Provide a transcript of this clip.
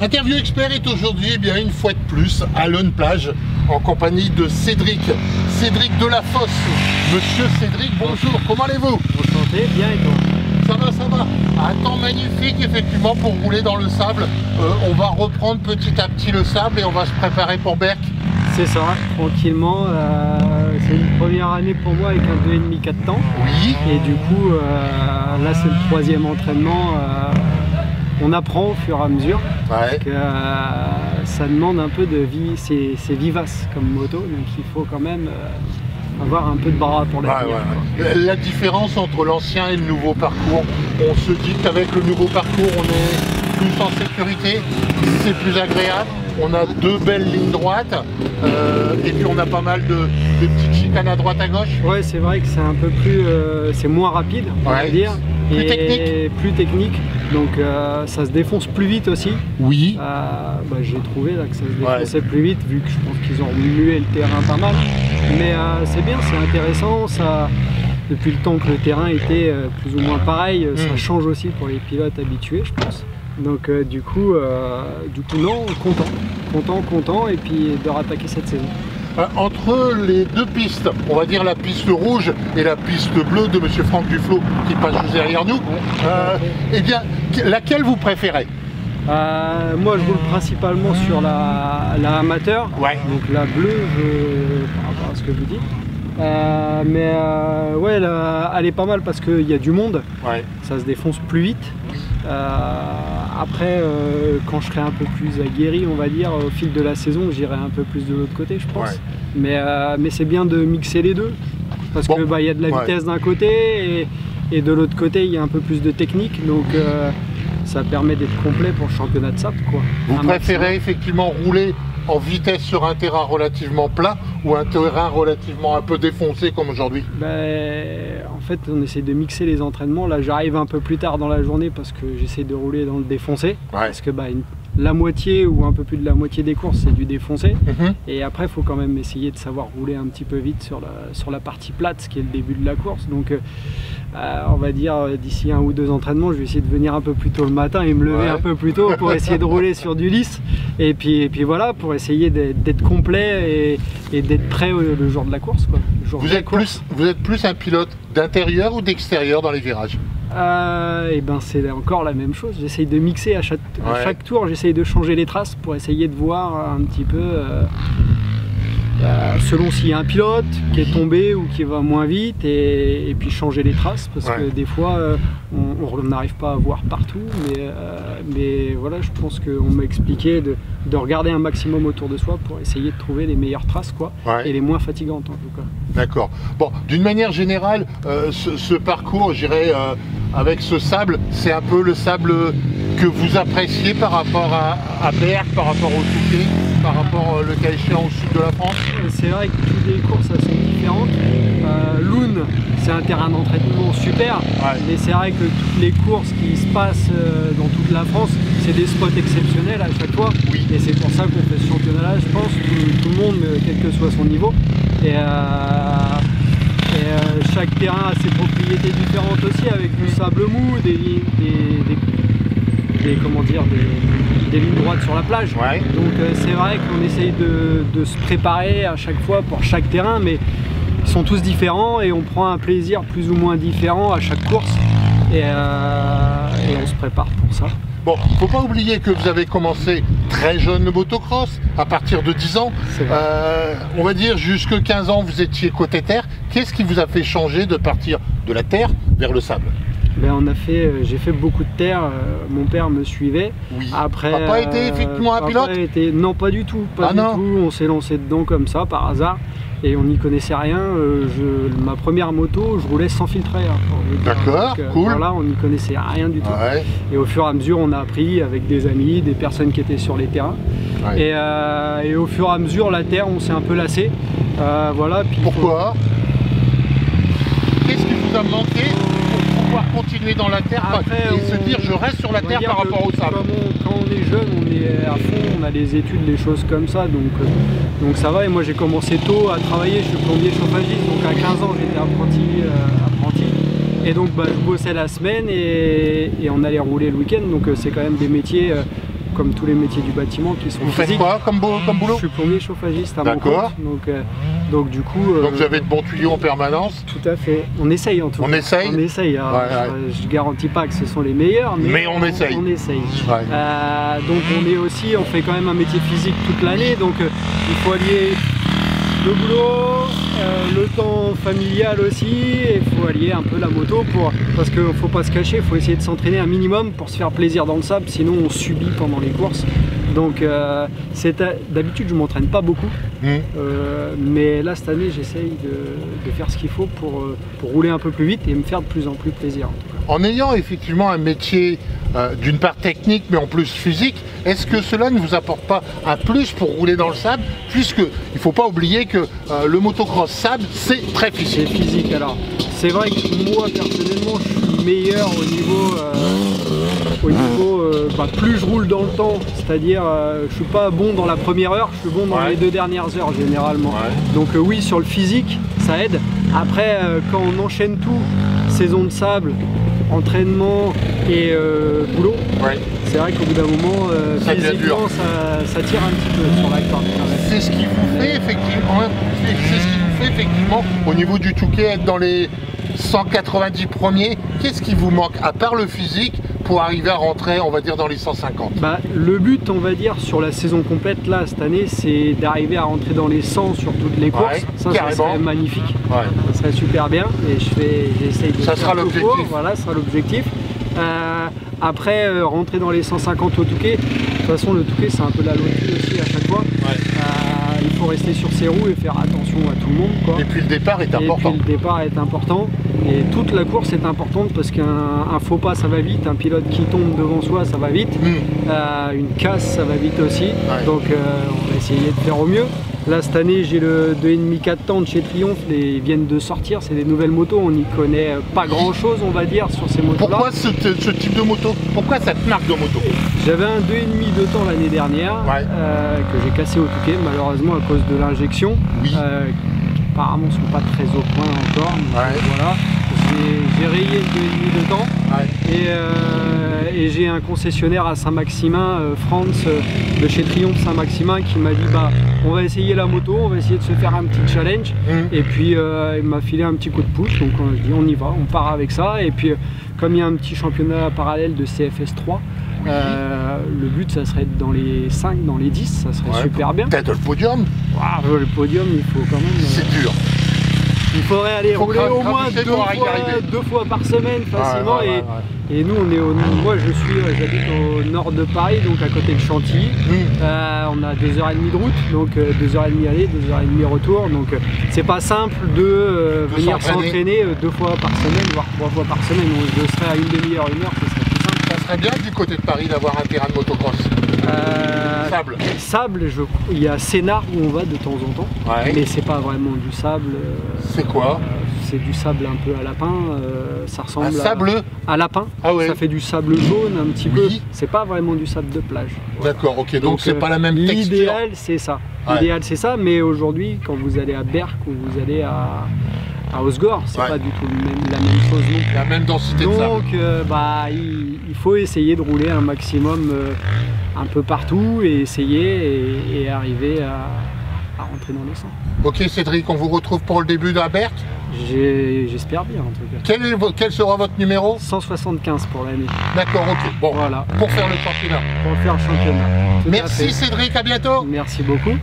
Interview Expert est aujourd'hui, eh bien, une fois de plus, à Leun Plage, en compagnie de Cédric. Cédric Delafosse. Monsieur Cédric, bonjour, comment allez-vous? Enchanté, bien et toi? Ça va, ça va. Un temps magnifique, effectivement, pour rouler dans le sable. On va reprendre petit à petit le sable et on va se préparer pour Berck. C'est ça, tranquillement. C'est une première année pour moi avec un 2,5 4 temps. Oui. Et du coup, là, c'est le troisième entraînement. On apprend au fur et à mesure. Ouais. Que, ça demande un peu de vie, c'est vivace comme moto, donc il faut quand même avoir un peu de bras pour la tenir. La différence entre l'ancien et le nouveau parcours, on se dit qu'avec le nouveau parcours, on est plus en sécurité, c'est plus agréable. On a deux belles lignes droites et puis on a pas mal de petites chicanes à droite à gauche. Ouais, c'est vrai que c'est un peu plus, c'est moins rapide, on va dire. Plus et technique. Plus technique, donc ça se défonce plus vite aussi. Oui. J'ai trouvé là, que ça se défonçait plus vite, vu que je pense qu'ils ont remué le terrain pas mal. Mais c'est bien, c'est intéressant. Ça, depuis le temps que le terrain était plus ou moins pareil, ça change aussi pour les pilotes habitués, je pense. Donc du coup non, content et puis de rattaquer cette saison. Entre les deux pistes, on va dire la piste rouge et la piste bleue de Monsieur Franck Duflo qui passe juste derrière nous, eh bien, laquelle vous préférez? Moi je roule principalement sur la amateur, donc la bleue par rapport à ce que vous dites. Ouais, elle est pas mal parce qu'il y a du monde, ça se défonce plus vite. Après, quand je serai un peu plus aguerri, on va dire, au fil de la saison, j'irai un peu plus de l'autre côté, je pense. Mais c'est bien de mixer les deux, parce que y a de la vitesse d'un côté et de l'autre côté, il y a un peu plus de technique, donc ça permet d'être complet pour le championnat de sable, quoi. Vous préférez effectivement rouler en vitesse sur un terrain relativement plat ou un terrain relativement un peu défoncé comme aujourd'hui? En fait, on essaie de mixer les entraînements. Là, j'arrive un peu plus tard dans la journée parce que j'essaie de rouler dans le défoncé. Parce que la moitié ou un peu plus de la moitié des courses, c'est du défoncé. Et après, il faut quand même essayer de savoir rouler un petit peu vite sur la partie plate, ce qui est le début de la course. Donc, on va dire, d'ici 1 ou 2 entraînements, je vais essayer de venir un peu plus tôt le matin et me lever un peu plus tôt pour essayer de rouler sur du lisse. Et puis voilà, pour essayer d'être complet et d'être prêt le jour de la course, quoi. Vous êtes plus un pilote d'intérieur ou d'extérieur dans les virages? C'est encore la même chose. J'essaye de mixer à chaque tour, j'essaye de changer les traces pour essayer de voir un petit peu selon s'il y a un pilote qui est tombé ou qui va moins vite et puis changer les traces parce que des fois on n'arrive pas à voir partout, mais voilà, je pense qu'on m'a expliqué de regarder un maximum autour de soi pour essayer de trouver les meilleures traces, quoi, et les moins fatigantes en tout cas. D'accord. Bon, d'une manière générale, ce parcours, je dirais, avec ce sable, c'est un peu le sable que vous appréciez par rapport à Berck, par rapport au Touquet, par rapport, le cas échéant, au sud de la France? C'est vrai que toutes les courses elles sont différentes. Loun, c'est un terrain d'entraînement super, mais c'est vrai que toutes les courses qui se passent dans toute la France, c'est des spots exceptionnels à chaque fois. Et c'est pour ça qu'on fait ce championnat-là, je pense, tout le monde, quel que soit son niveau. Chaque terrain a ses propriétés différentes aussi, avec du sable mou, des lignes droites sur la plage. Donc c'est vrai qu'on essaye de se préparer à chaque fois pour chaque terrain, mais ils sont tous différents et on prend un plaisir plus ou moins différent à chaque course et on se prépare pour ça. Bon, faut pas oublier que vous avez commencé très jeune le motocross, à partir de 10 ans. On va dire jusque 15 ans vous étiez côté terre. Qu'est-ce qui vous a fait changer de partir de la terre vers le sable? J'ai fait beaucoup de terre, mon père me suivait. Après, papa était effectivement un pilote? Non, pas du tout, on s'est lancé dedans comme ça, par hasard, et on n'y connaissait rien. Ma première moto, je roulais sans filtre à air. D'accord, cool. Voilà, on n'y connaissait rien du tout. Et au fur et à mesure, on a appris avec des amis, des personnes qui étaient sur les terrains. Et au fur et à mesure, la terre, on s'est un peu lassé. Voilà, puis pourquoi? Qu'est-ce qui vous a manqué pour pouvoir continuer dans la terre et se dire je reste sur la terre par rapport au sable? Quand on est jeune, on est à fond, on a des études, des choses comme ça, donc ça va. Et moi j'ai commencé tôt à travailler, je suis plombier chauffagiste, donc à 15 ans j'étais apprenti. Et donc je bossais la semaine et on allait rouler le week-end, donc c'est quand même des métiers comme tous les métiers du bâtiment qui sont Vous physiques. faites quoi comme boulot? Je suis plombier chauffagiste à mon compte. Donc du coup... Donc vous avez de bons tuyaux en permanence? Tout à fait. On essaye en tout cas. On essaye? On essaye. Je garantis pas que ce sont les meilleurs, mais on essaye. On essaye. Donc on fait quand même un métier physique toute l'année, donc il faut allier le boulot, le temps familial aussi, et il faut allier un peu la moto parce qu'il ne faut pas se cacher, il faut essayer de s'entraîner un minimum pour se faire plaisir dans le sable, sinon on subit pendant les courses. Donc d'habitude je ne m'entraîne pas beaucoup, mais là cette année j'essaye de faire ce qu'il faut pour rouler un peu plus vite et me faire de plus en plus plaisir. En ayant effectivement un métier d'une part technique mais en plus physique, est-ce que cela ne vous apporte pas un plus pour rouler dans le sable, puisque il ne faut pas oublier que le motocross sable c'est très physique. C'est physique. Alors c'est vrai que moi personnellement je suis meilleur au niveau plus je roule dans le temps, c'est-à-dire je suis pas bon dans la première heure, je suis bon dans les 2 dernières heures généralement. Donc oui, sur le physique ça aide. Après quand on enchaîne tout, saison de sable, entraînement et boulot, c'est vrai qu'au bout d'un moment physiquement ça tire un petit peu sur la corde. C'est ce qui vous fait effectivement au niveau du Touquet être dans les 190 premiers. Qu'est-ce qui vous manque à part le physique pour arriver à rentrer, on va dire, dans les 150? Le but, on va dire, sur la saison complète là cette année, c'est d'arriver à rentrer dans les 100 sur toutes les courses. Ça serait magnifique, ça serait super bien, et j'essaye de ça sera l'objectif. Voilà, ça sera l'objectif. Après, rentrer dans les 150 au Touquet, de toute façon le Touquet c'est un peu la loterie aussi à chaque fois. Il faut rester sur ses roues et faire attention à tout le monde, quoi. Et puis le départ est important. Le départ est important, et toute la course est importante, parce qu'un faux pas ça va vite, un pilote qui tombe devant soi ça va vite, une casse ça va vite aussi, donc on va essayer de faire au mieux. Là cette année j'ai le 2,5 4 temps de chez Triumph, ils viennent de sortir, c'est des nouvelles motos, on n'y connaît pas grand chose on va dire sur ces motos là. Pourquoi ce type de moto? Pourquoi cette marque de moto? J'avais un 2,5 de temps l'année dernière, que j'ai cassé au Touquet malheureusement à cause de l'injection, qui apparemment ne sont pas très au point encore, voilà. J'ai rayé le 2,5 de temps, et j'ai un concessionnaire à Saint-Maximin, Franz de chez Triumph Saint-Maximin, qui m'a dit on va essayer la moto, on va essayer de se faire un petit challenge, et puis il m'a filé un petit coup de pouce, donc je dis on y va, on part avec ça, et puis comme il y a un petit championnat parallèle de CFS 3, le but ça serait être dans les 5, dans les 10, ça serait super bien. Peut-être le podium. Le podium il faut quand même... C'est dur. Il faudrait aller rouler au moins 2 fois par semaine facilement, et nous moi j'habite au nord de Paris, donc à côté de Chantilly. On a 2h30 de route, donc 2h30 aller, 2h30 retour, donc c'est pas simple de venir s'entraîner 2 fois par semaine, voire 3 fois par semaine. Je serais à une demi-heure, 1 heure, ce serait plus simple. Ça serait bien du côté de Paris d'avoir un terrain de motocross. Sable, il y a Sénart où on va de temps en temps, mais c'est pas vraiment du sable. C'est quoi? C'est du sable un peu à lapin, ça ressemble à lapin, ça fait du sable jaune un petit peu, c'est pas vraiment du sable de plage. D'accord, ok, donc c'est pas la même texture. L'idéal c'est ça, mais aujourd'hui quand vous allez à Berck ou vous allez à Osgore, c'est pas du tout la même chose non plus. La même densité de sable. Donc il faut essayer de rouler un maximum un peu partout, et essayer et arriver à rentrer dans les 100. Ok Cédric, on vous retrouve pour le début d'un Berck? J'espère bien en tout cas. Quel sera votre numéro? 175 pour l'année. D'accord, ok. Bon, voilà. Pour faire le championnat. Pour faire le championnat. Merci Cédric, à bientôt. Merci beaucoup.